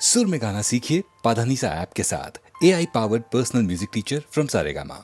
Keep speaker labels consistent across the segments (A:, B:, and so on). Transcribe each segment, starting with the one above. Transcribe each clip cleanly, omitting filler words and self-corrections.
A: सुर में गाना सीखिए पाधानीसा ऐप के साथ। AI powered personal music teacher from Saregama.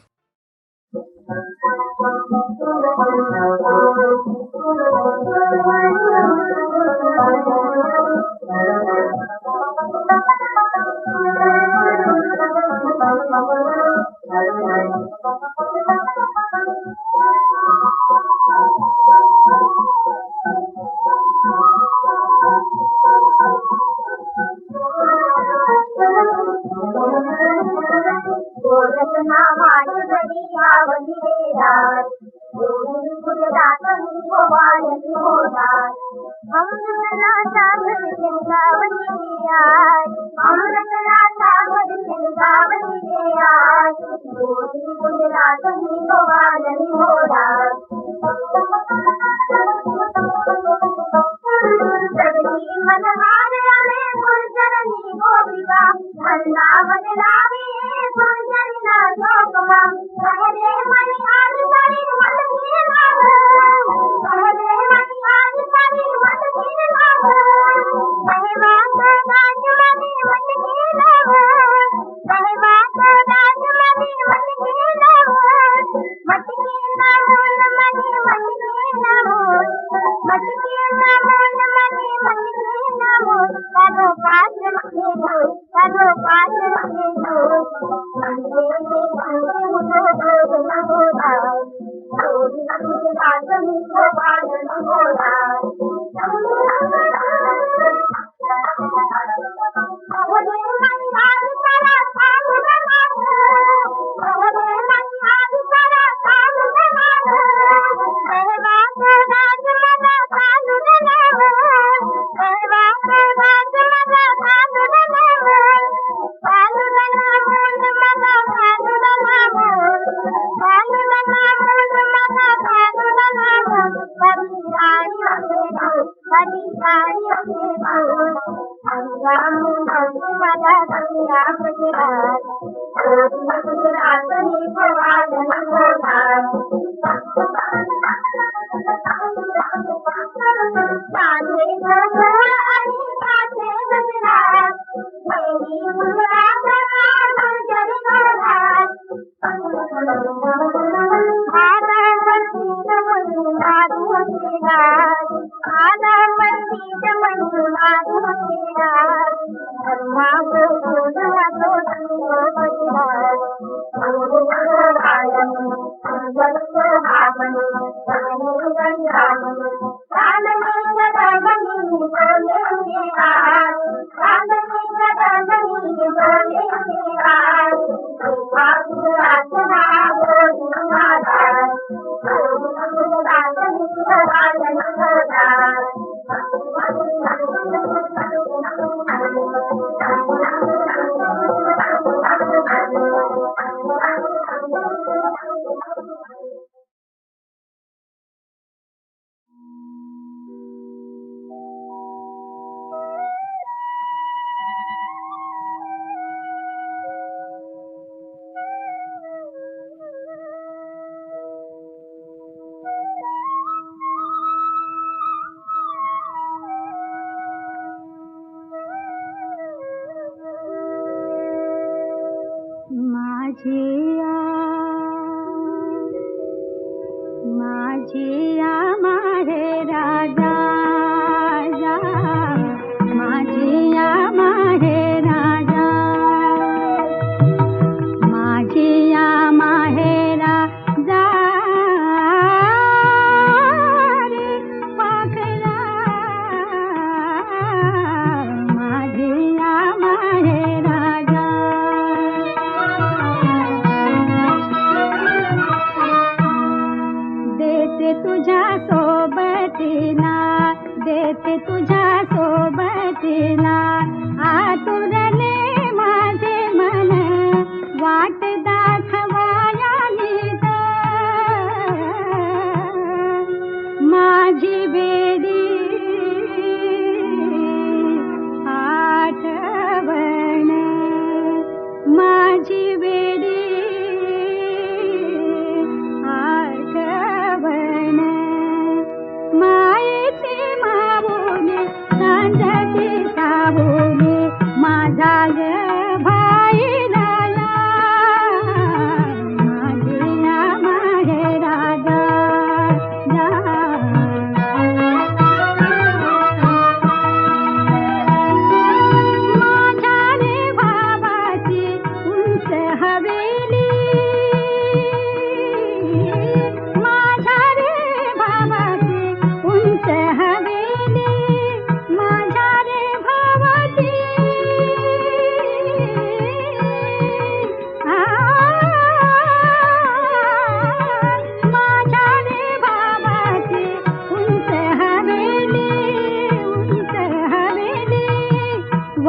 B: मायेची मावोने सांजाची सावोने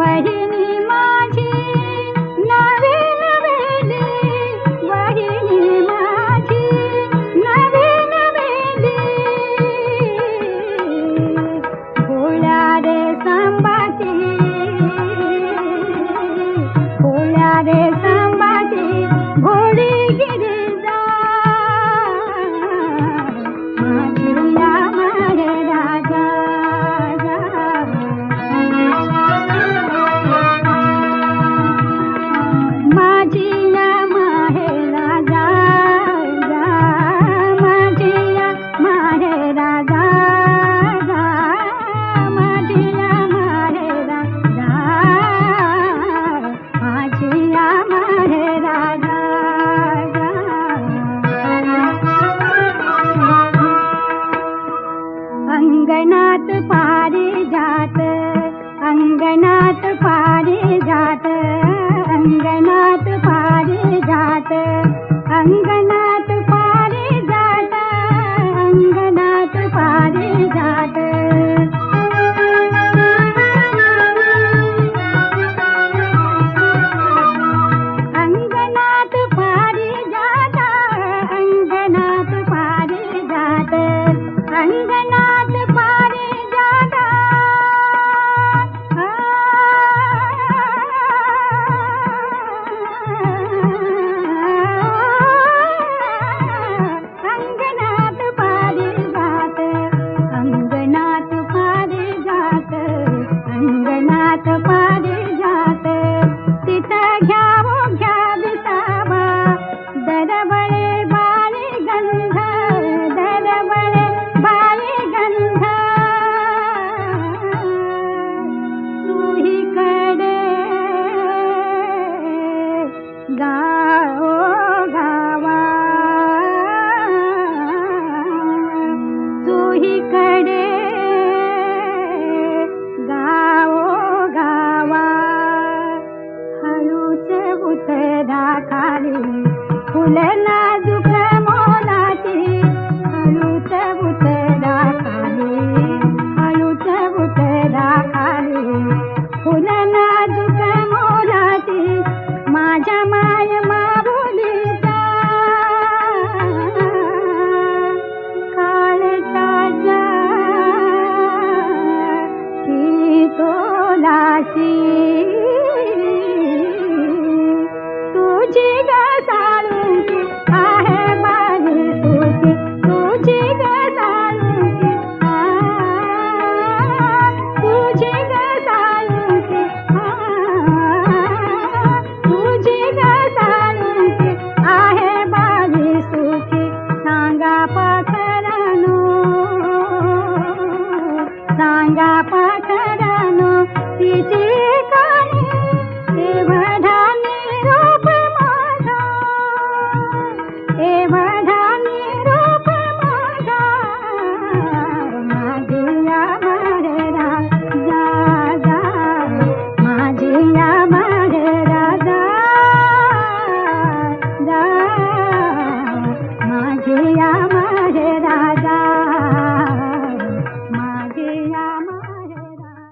B: वहिनी माझी नवे नवेली, वहिनी माझी नवे नवेली, भोळ्या रे संभाजी, भोळ्या रे संभाजी घोडी गिरिजा, माझिया माहे राजा, माझिया माहे राजा, माझिया माहे राजा, माझिया माहे राजा, माझिया माहे राजा. अंगणात पारिजात, अंगणात पारिजात, अंगणात पारिजात, अंगणात पारिजात, अंगणात पारिजात, अंगणात पारिजात, अंगणात पारिजात, अंगणात पारिजात, अंगणात पारिजात, अंगणात पारिजात, अंगणात पारिजात, तिथं घ्यावो घ्या विसावा, दरवळे बाळी गंध, दरवळे बाळी गंध, सुहीकडे गाओ गावा, सुहीकडे गाओ गावा, हळूच उतरा खाली फुल नाजूक मोलाची, हळूच उतरा खाली, हळूच उतरा खाली फुल नाजूक मोलाची, माझ्या माय माऊलीचा काळजाच्या की तोलाची, तुझी ग साळुंकी आहे माझी सुखी, तुझी ग साळुंकी, तुझी ग साळुंकी, तुझी ग साळुंकी आहे माझी सुखी, सांगा पाखरानो, सांगा पाखरानो तिची काणी, एवढा निरोप माझा, एवढा निरोप माझा, माझिया माहे राजा, माझिया माहे राजा, माझिया माहे राजा, माझिया माहे राजा.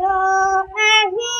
C: जो अही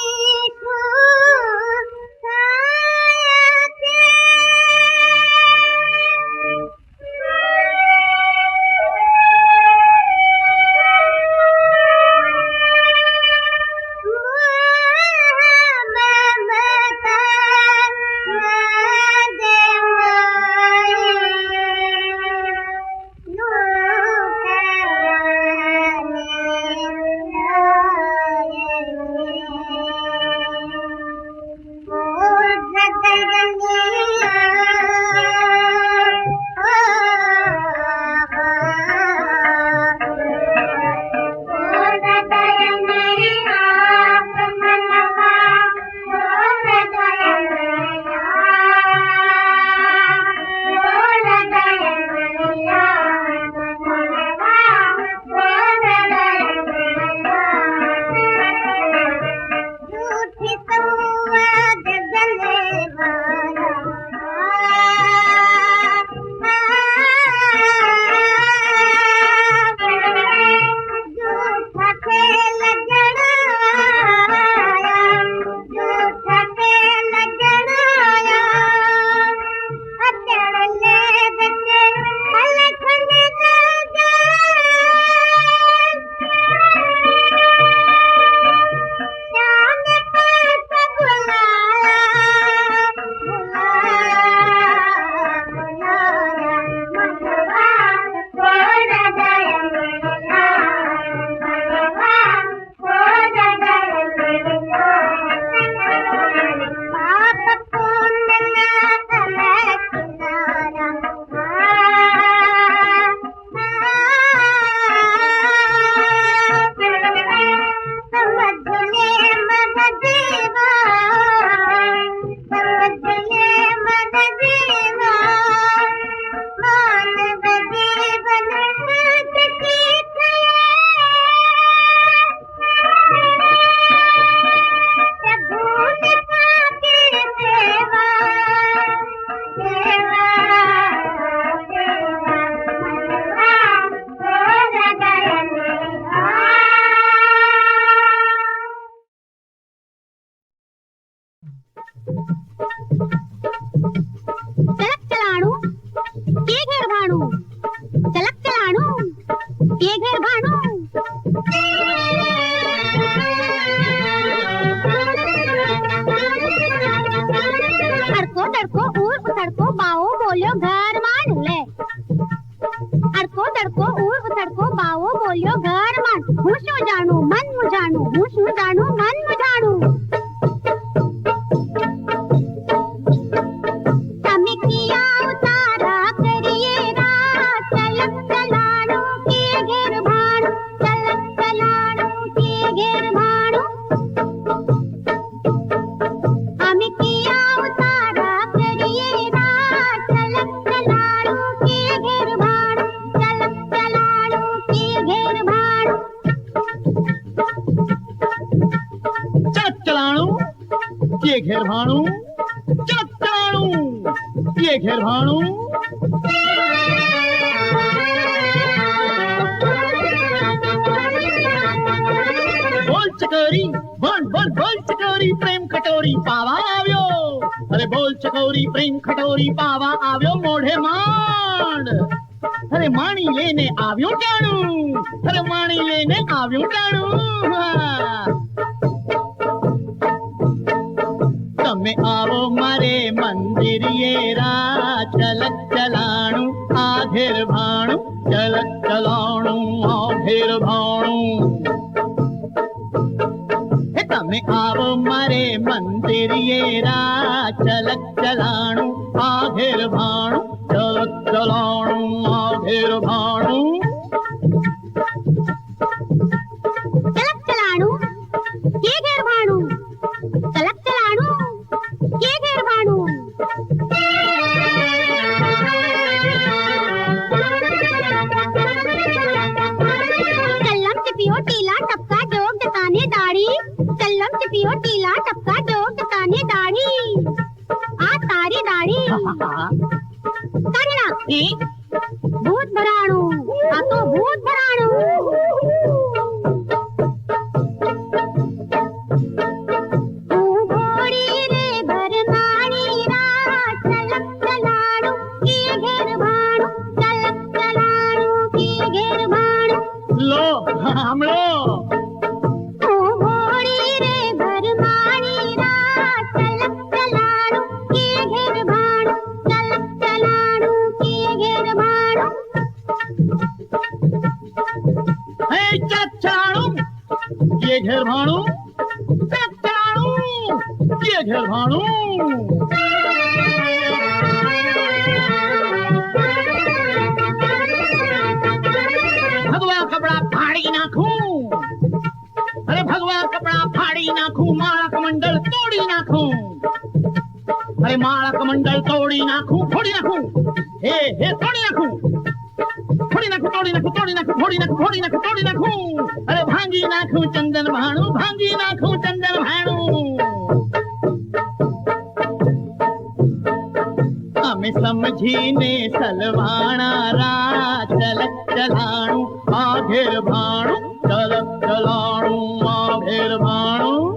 C: સમજીને સલવાણા રા ચલ ચલાણું આઘેર ભાણું ચલ ચલાણું આઘેર ભાણું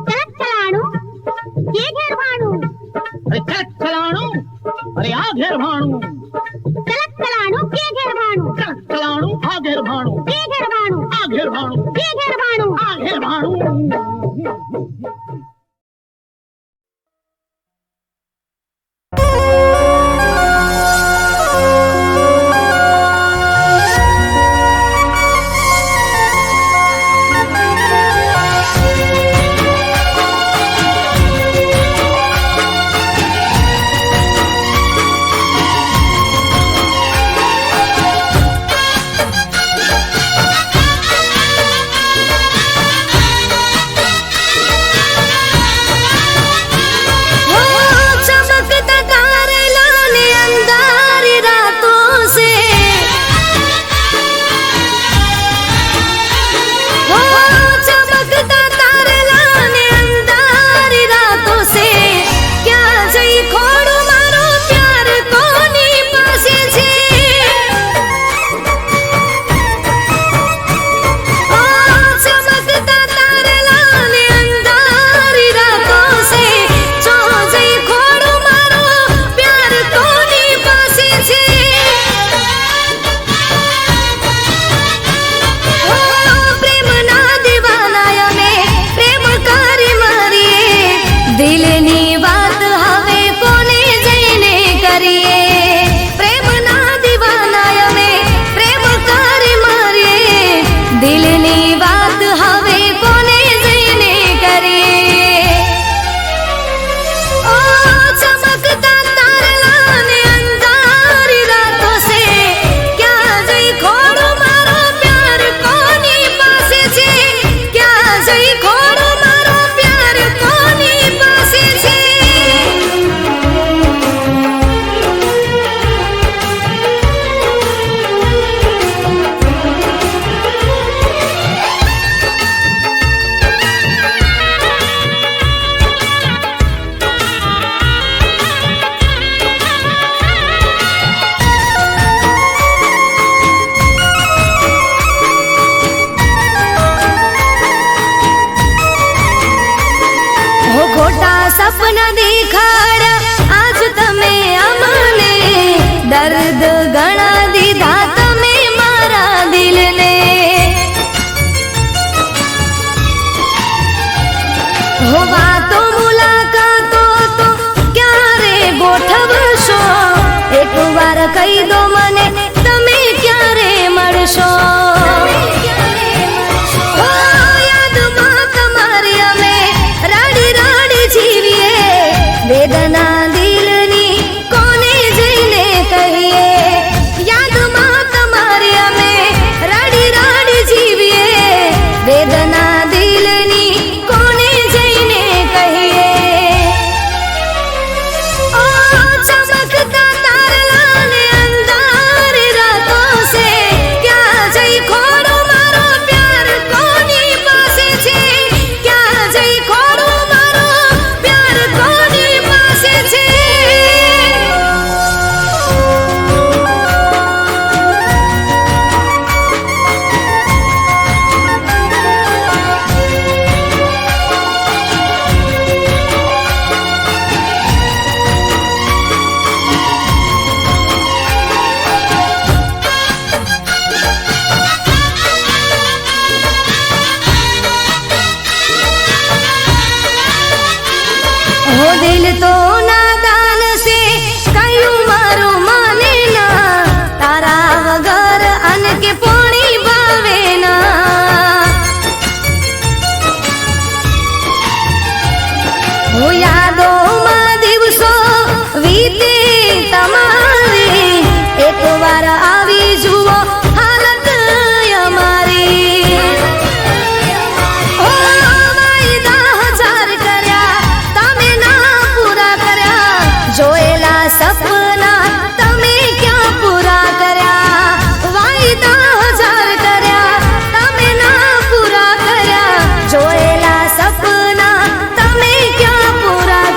B: ચલક ચલાણું ये घेर भाणું
C: અરે ચલ ચલાણું અરે આઘેર ભાણું
B: ચલક ચલાણું ये घेर भाणું
C: ચલ ચલાણું આઘેર ભાણું
B: ये घेर भाणું
C: આઘેર ભાણું
B: ये घेर भाणું
C: આઘેર ભાણું
D: સપના દેખાડ્યા આજ તમે અમને દર્દ ઘણા દીધા તમે મારા દિલને હો વાતો મુલાકાતો તો ક્યારે ગોઠવશો એક વાર કહી દો મને તમે ક્યારે મળશો વેદના દિલની કોને જઈને કહીએ યાદમાં તમારી અમે રાડી રાડી જીવીએ વેદના દિલની કોને જઈને કહીએ ઓ ચમકતા તારલા ને અંધાર રાતો સે ક્યાં જઈ ખોડો મારો પ્યાર કોની પાસે છે ક્યાં જઈ ખોડો મારો પ્યાર કોની દિલ તો નાદાન સે કયું મારું માને ના તારા વગર અન કે પોણી ભાવે ના હું યાદોમાં દિવસો વીતે તમારી એક વાર આવી જુઓ હાલત અમારી જોયેલા સપના તમે ક્યાં પૂરા કર્યા વાયદા હજાર કર્યા તમે ના પૂરા કર્યા જોયેલા સપના તમે ક્યાં પૂરા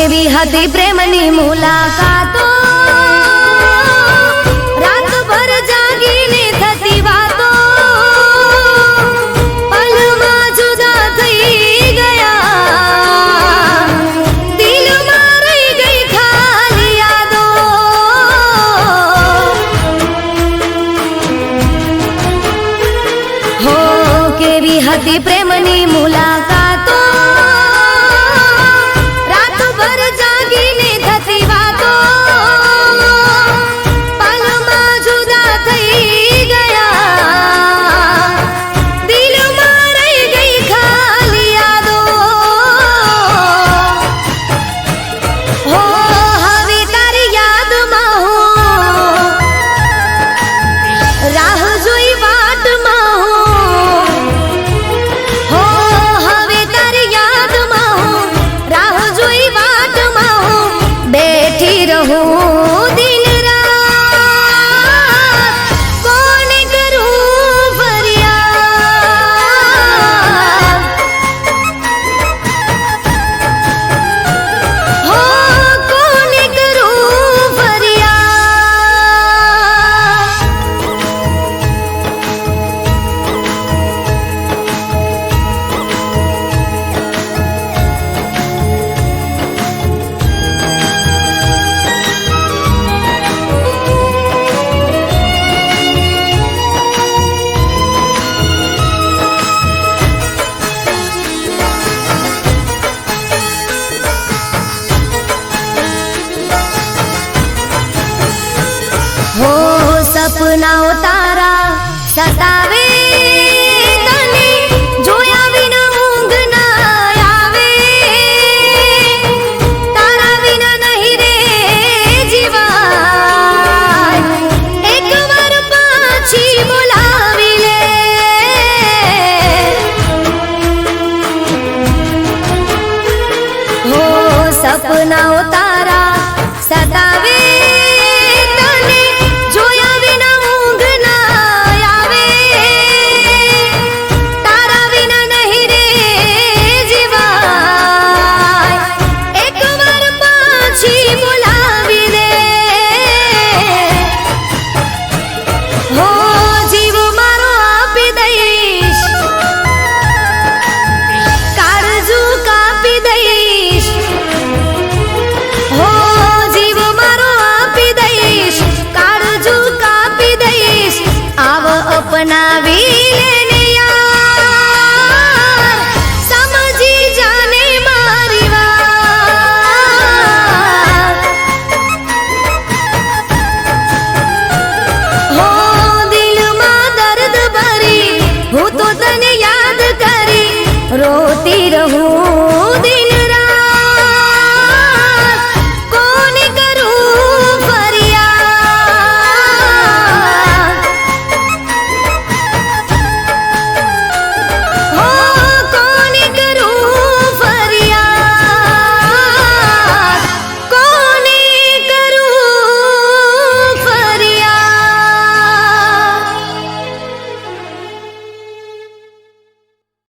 D: કેવી હતી પ્રેમની મુલાકાતો રાતભર જાગીને થતી વાતો પલમાં જુદા થઈ ગયા દિલમાં રહી ગઈ ખાલી યાદો હો કેવી હતી પ્રેમની મુલાકાતો રાતભર જાગીને થતી વાતો પલમાં જુદા થઈ ગયા દિલમાં રહી ગઈ ખાલી યાદો હો હવે તારી યાદમાં હું રાહ જોઈ વાટમાં હું હો હવે તારી યાદમાં હું રાહ જોઈ વાટમાં હું બેઠી રહું દિન રાત કોને કરું ફરિયાદ હો કોને કરું ફરિયાદ હો સપનાઓ તારા સતાવે તને જોયા વિના ઊંઘ ના આવે તારા વિના નહીં રે જીવાય એકવાર પાછી બોલાવી લે હો સપનાઓ તારા સતાવે તને જોયા વિના ઊંઘ ના આવે તારા વિના નહીં રે જીવાય એકવાર પાછી બોલાવી દે હો જીવ મારો આપી દઈશ કાળજુ કાપી દઈશ હો જીવ મારો આપી દઈશ કાળજુ કાપી દઈશ આવ અપનાવી લેને યાર સમજી જાને મારી વાત હો દિલમાં દર્દ ભરી હું તો તને યાદ કરી રોતી રહું દિન